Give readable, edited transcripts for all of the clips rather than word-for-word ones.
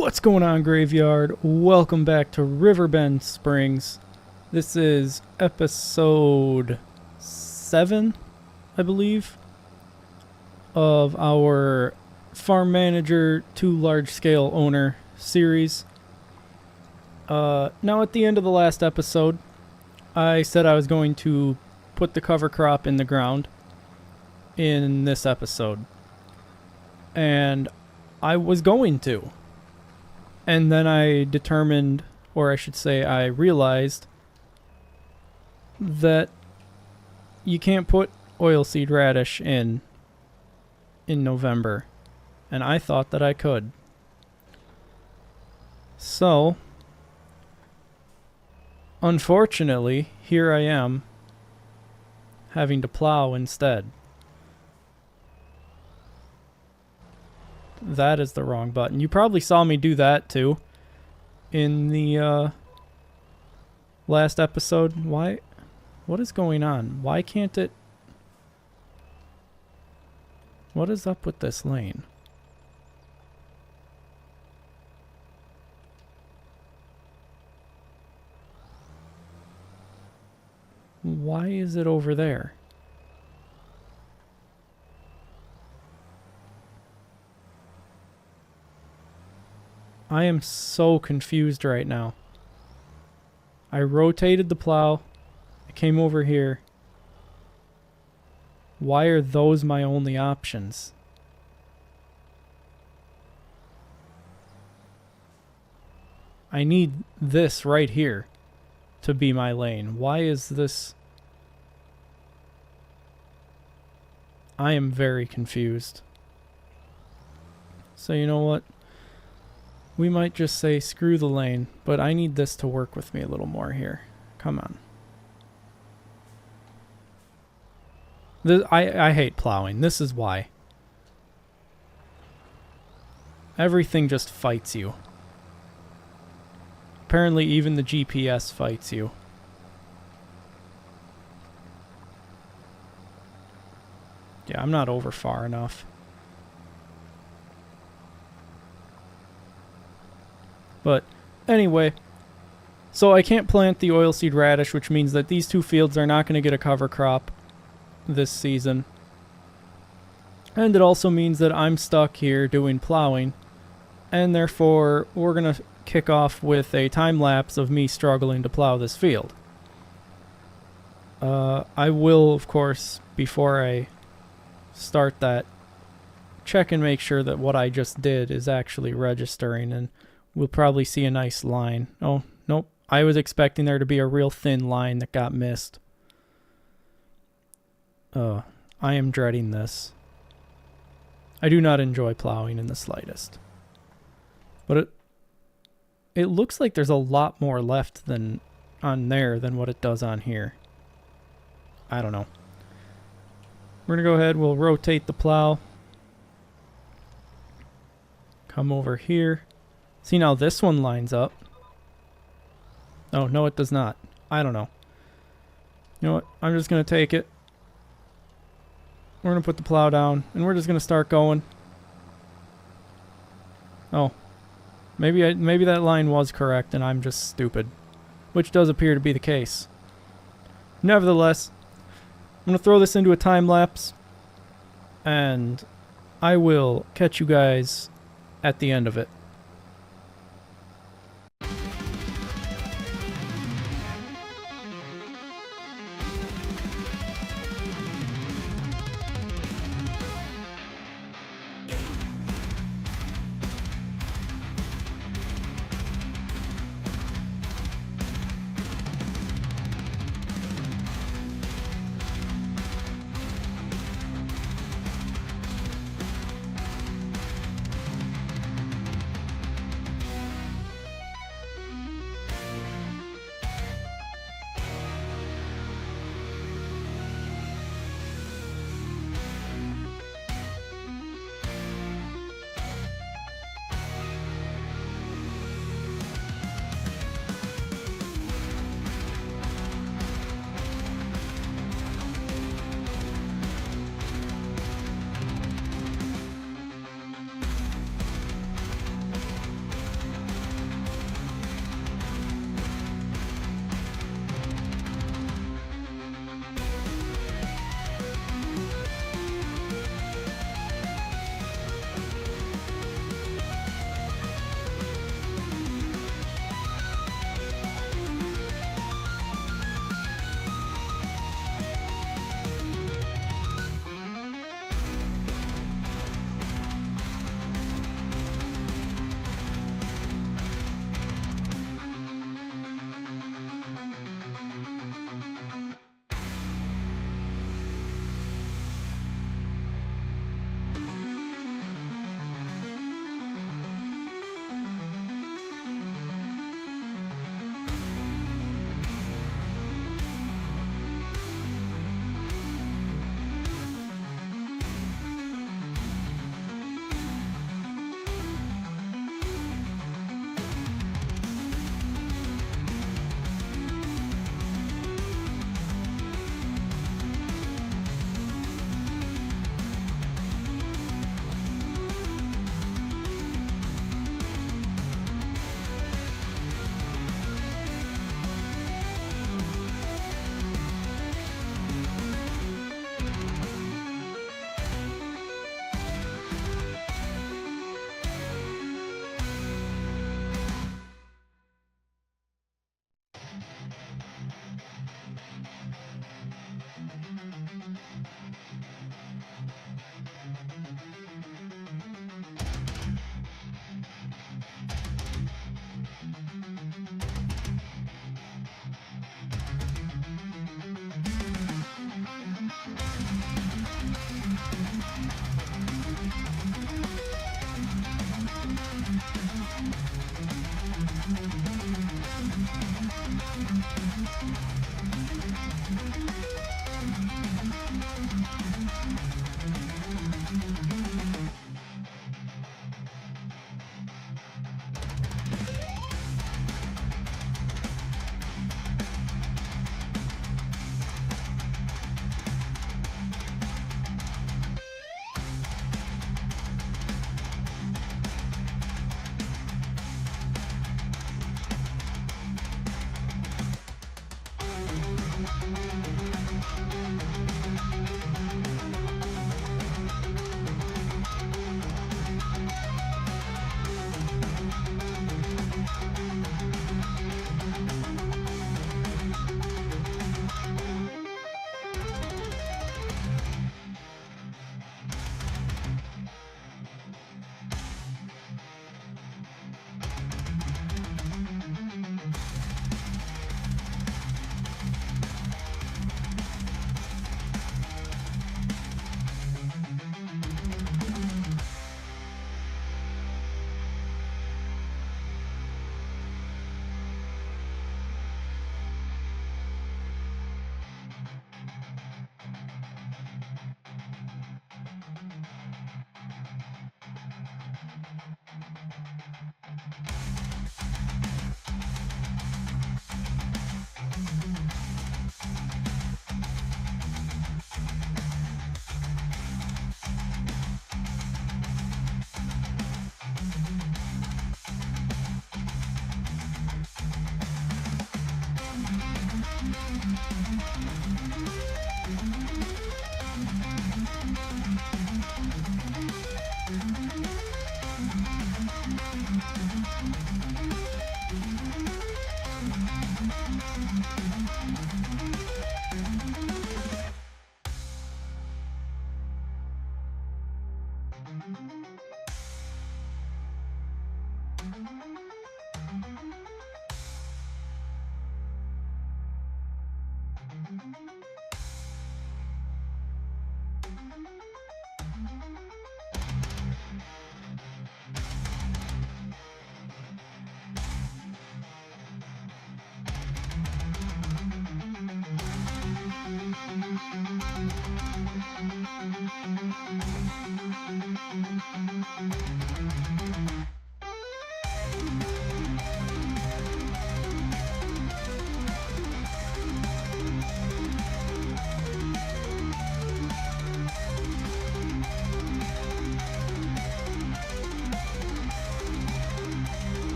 What's going on, Graveyard? Welcome back to Riverbend Springs. This is episode 7, I believe, of our Farm Manager to Large Scale Owner series. Now at the end of the last episode, I said I was going to put the cover crop in the ground in this episode. And I was going to. And then I determined, or I should say I realized, that you can't put oilseed radish in November. And I thought that I could. So, unfortunately, here I am, having to plow instead. That is the wrong button. You probably saw me do that too in the last episode. Why? What is going on? Why can't it? What is up with this lane? Why is it over there? I am so confused right now. I rotated the plow. I came over here. Why are those my only options? I need this right here to be my lane. Why is this? I am very confused. So you know what? We might just say screw the lane, but I need this to work with me a little more here. Come on. I hate plowing. This is why. Everything just fights you. Apparently even the GPS fights you. Yeah, I'm not over far enough. But anyway, so I can't plant the oilseed radish, which means that these two fields are not going to get a cover crop this season. And it also means that I'm stuck here doing plowing, and therefore we're going to kick off with a time lapse of me struggling to plow this field. I will, of course, before I start that, check and make sure that what I just did is actually registering, and we'll probably see a nice line. Oh, nope. I was expecting there to be a real thin line that got missed. I am dreading this. I do not enjoy plowing in the slightest. But it looks like there's a lot more left than on there than what it does on here. I don't know. We're going to go ahead. We'll rotate the plow. Come over here. See, now this one lines up. Oh, no, it does not. I don't know. You know what? I'm just going to take it. We're going to put the plow down, and we're just going to start going. Oh. Maybe that line was correct, and I'm just stupid. Which does appear to be the case. Nevertheless, I'm going to throw this into a time lapse, and I will catch you guys at the end of it.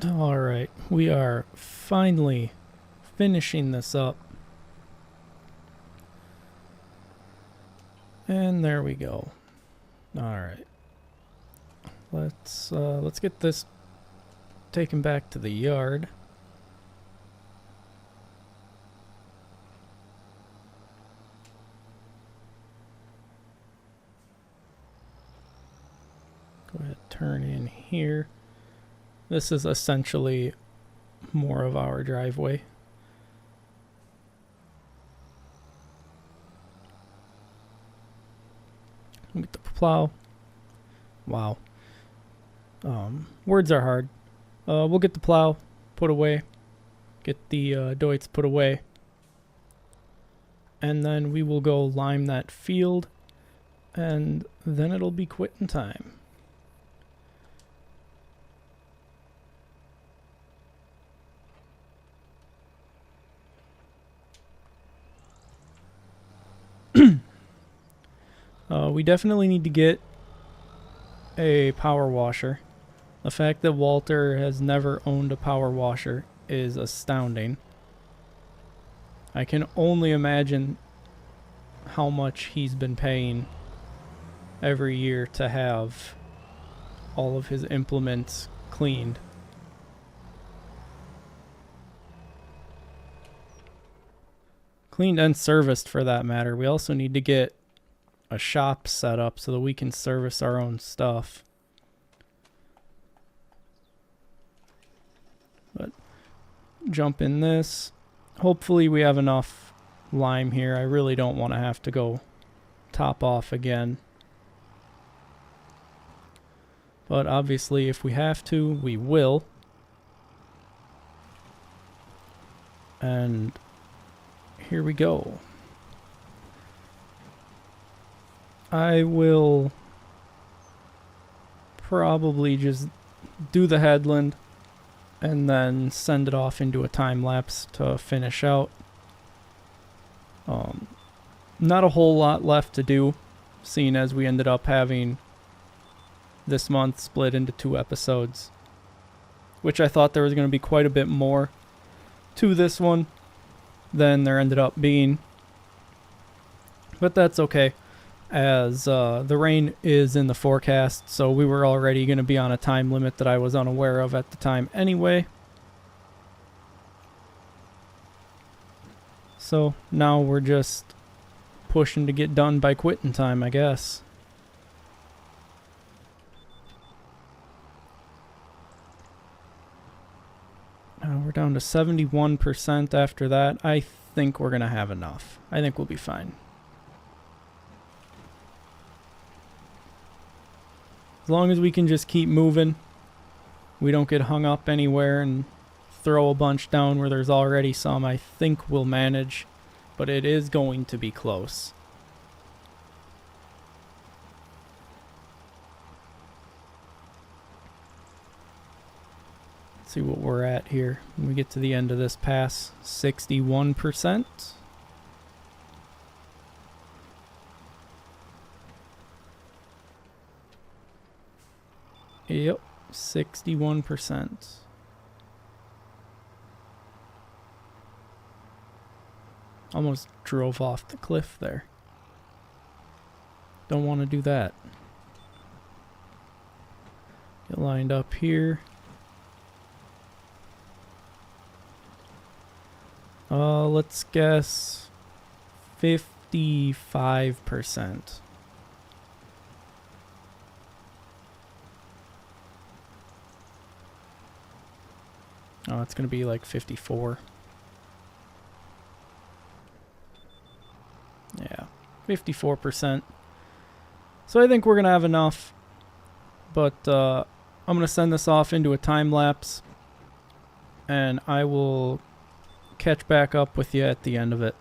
Alright, we are finally finishing this up. And there we go. Alright. Let's get this taken back to the yard. Go ahead, turn in here. This is essentially more of our driveway. Get the plow. Wow. Words are hard. We'll get the plow put away. Get the Deutz put away. And then we will go lime that field. And then it'll be quitting time. We definitely need to get a power washer. The fact that Walter has never owned a power washer is astounding. I can only imagine how much he's been paying every year to have all of his implements cleaned. Cleaned and serviced, for that matter. We also need to get a shop set up so that we can service our own stuff. But jump in this. Hopefully we have enough lime here. I really don't want to have to go top off again. But obviously if we have to, we will. And here we go. I will probably just do the headland and then send it off into a time lapse to finish out. Not a whole lot left to do, seeing as we ended up having this month split into 2 episodes, which I thought there was going to be quite a bit more to this one than there ended up being. But that's okay, as the rain is in the forecast, so we were already going to be on a time limit that I was unaware of at the time anyway. So now we're just pushing to get done by quitting time, I guess. We're down to 71% after that. I think we're going to have enough. I think we'll be fine. As long as we can just keep moving, we don't get hung up anywhere and throw a bunch down where there's already some, I think we'll manage, but it is going to be close. Let's see what we're at here when we get to the end of this pass. 61%. Yep, 61%. Almost drove off the cliff there. Don't want to do that. Get lined up here. Let's guess 55%. Oh, it's going to be like 54. Yeah, 54%. So I think we're going to have enough. But I'm going to send this off into a time lapse. And I will catch back up with you at the end of it.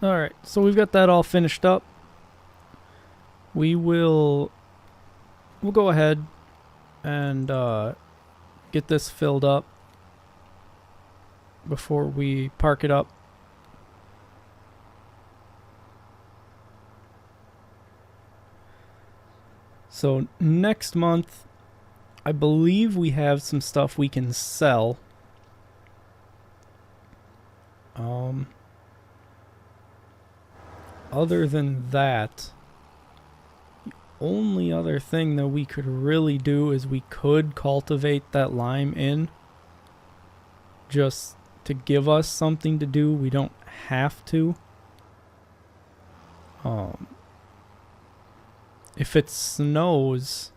Alright, so we've got that all finished up. We'll go ahead and get this filled up before we park it up. So next month, I believe we have some stuff we can sell. Other than that, the only other thing that we could really do is we could cultivate that lime in just to give us something to do. We don't have to. If it snows,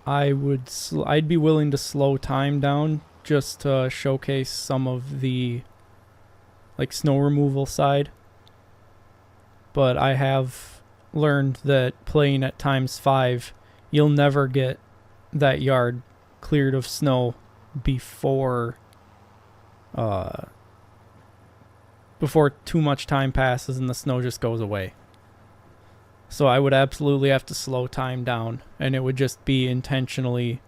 I'd be willing to slow time down just to showcase some of the like snow removal side. But I have learned that playing at ×5, you'll never get that yard cleared of snow before too much time passes and the snow just goes away. So I would absolutely have to slow time down, and it would just be intentionally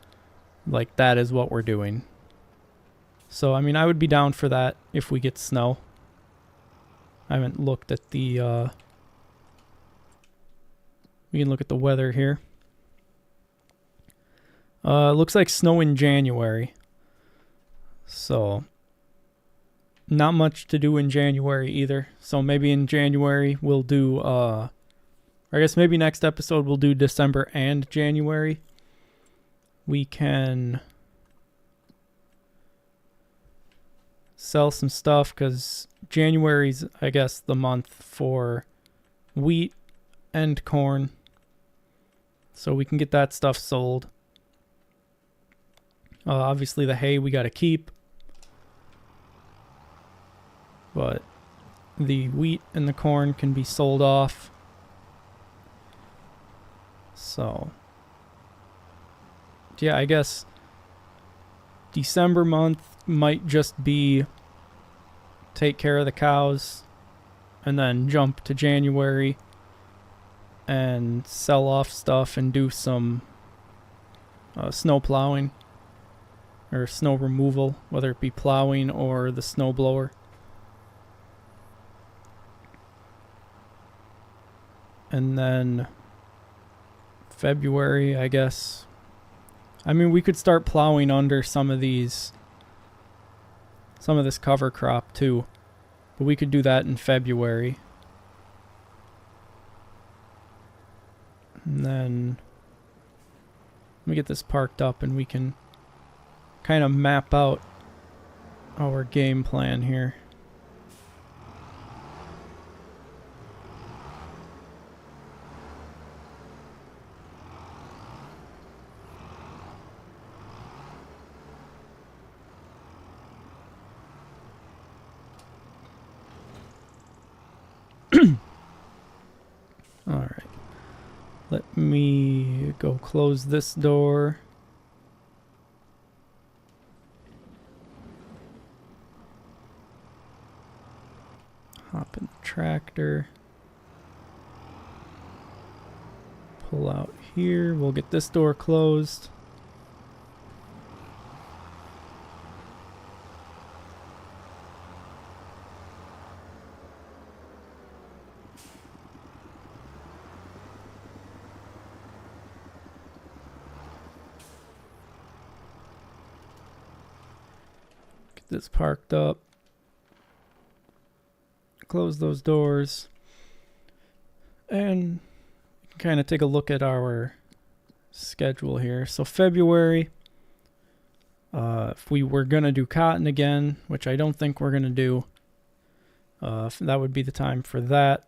like that is what we're doing. So I mean, I would be down for that if we get snow. I haven't looked at the we can look at the weather here. Looks like snow in January. So not much to do in January either. So maybe in January we'll do I guess maybe next episode we'll do December and January. We can sell some stuff because January's, I guess, the month for wheat and corn. So we can get that stuff sold. Obviously the hay we got to keep. But the wheat and the corn can be sold off. So, yeah, I guess December month might just be take care of the cows and then jump to January and sell off stuff and do some snow plowing or snow removal, whether it be plowing or the snow blower. And then February, I guess. I mean, we could start plowing under some of this cover crop too. But we could do that in February. And then let me get this parked up and we can kind of map out our game plan here. All right. Let me go close this door. Hop in the tractor. Pull out here. We'll get this door closed. Get this parked up. Close those doors. And kind of take a look at our schedule here. So February, if we were going to do cotton again, which I don't think we're going to do, that would be the time for that.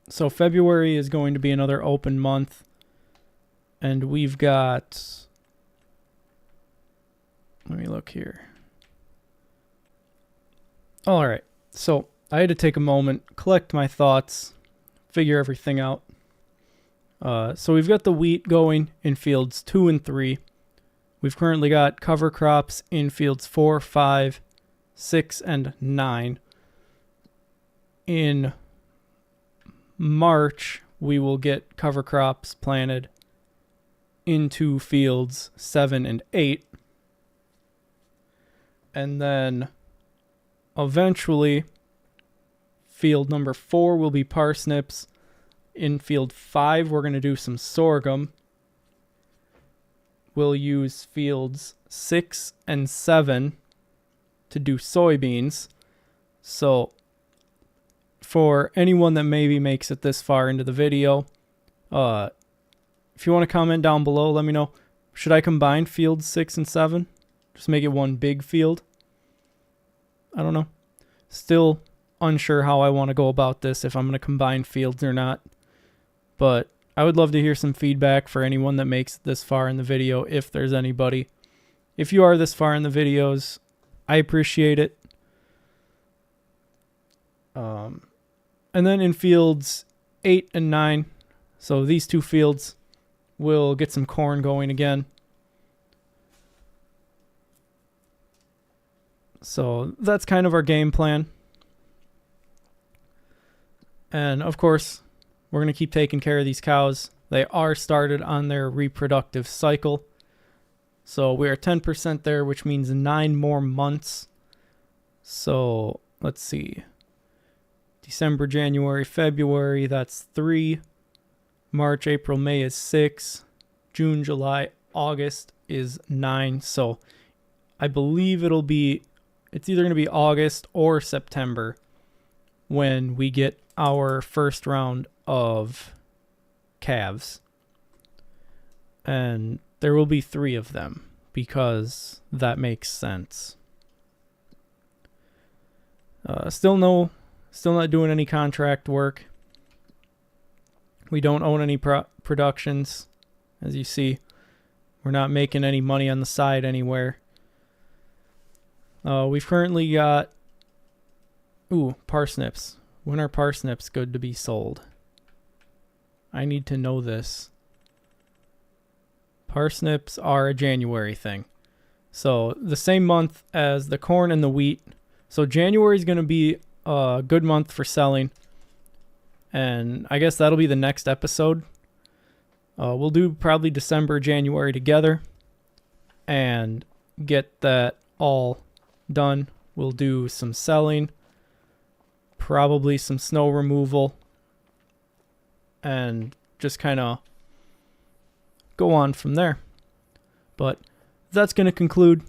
So February is going to be another open month. And we've got, let me look here. All right. So I had to take a moment, collect my thoughts, figure everything out. So we've got the wheat going in fields 2 and 3. We've currently got cover crops in fields 4, 5, 6, and 9. In March, we will get cover crops planted into fields 7 and 8. And then eventually, field number 4 will be parsnips. In field 5, we're going to do some sorghum. We'll use fields 6 and 7 to do soybeans. So, for anyone that maybe makes it this far into the video, if you want to comment down below, let me know. Should I combine fields 6 and 7? Just make it one big field? I don't know. Still unsure how I want to go about this, if I'm going to combine fields or not. But I would love to hear some feedback for anyone that makes it this far in the video, if there's anybody. If you are this far in the videos, I appreciate it. And then in fields 8 and 9, so these two fields, we'll get some corn going again. So that's kind of our game plan. And of course, we're going to keep taking care of these cows. They are started on their reproductive cycle. So we are 10% there, which means 9 more months. So let's see. December, January, February, that's 3. March, April, May is 6. June, July, August is 9. So I believe it's either going to be August or September when we get our first round of calves. And there will be 3 of them because that makes sense. Still not doing any contract work. We don't own any productions. As you see, we're not making any money on the side anywhere. We've currently got... Ooh, parsnips. When are parsnips good to be sold? I need to know this. Parsnips are a January thing. So the same month as the corn and the wheat. So January is going to be a good month for selling. And I guess that'll be the next episode. We'll do probably December, January together. And get that all done. We'll do some selling. Probably some snow removal. And just kind of go on from there. But that's going to conclude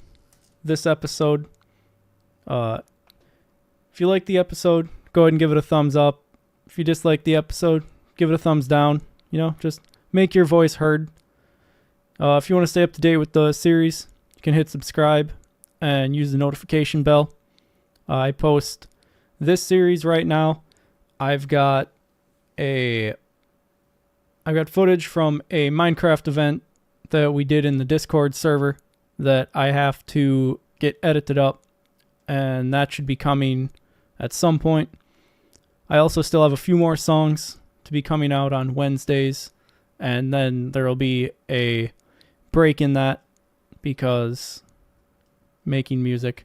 this episode. If you like the episode, go ahead and give it a thumbs up. If you dislike the episode, give it a thumbs down. You know, just make your voice heard. If you want to stay up to date with the series, you can hit subscribe and use the notification bell. I post this series right now. I've got footage from a Minecraft event that we did in the Discord server that I have to get edited up, and that should be coming at some point. I also still have a few more songs to be coming out on Wednesdays, and then there will be a break in that because making music,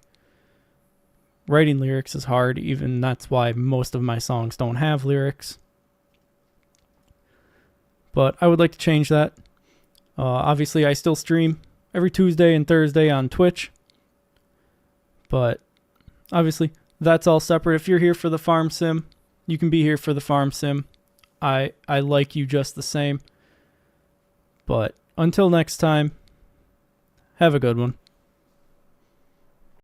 writing lyrics is hard. Even that's why most of my songs don't have lyrics. But I would like to change that. Obviously, I still stream every Tuesday and Thursday on Twitch. But obviously, that's all separate. If you're here for the farm sim, you can be here for the farm sim. I like you just the same. But until next time, have a good one.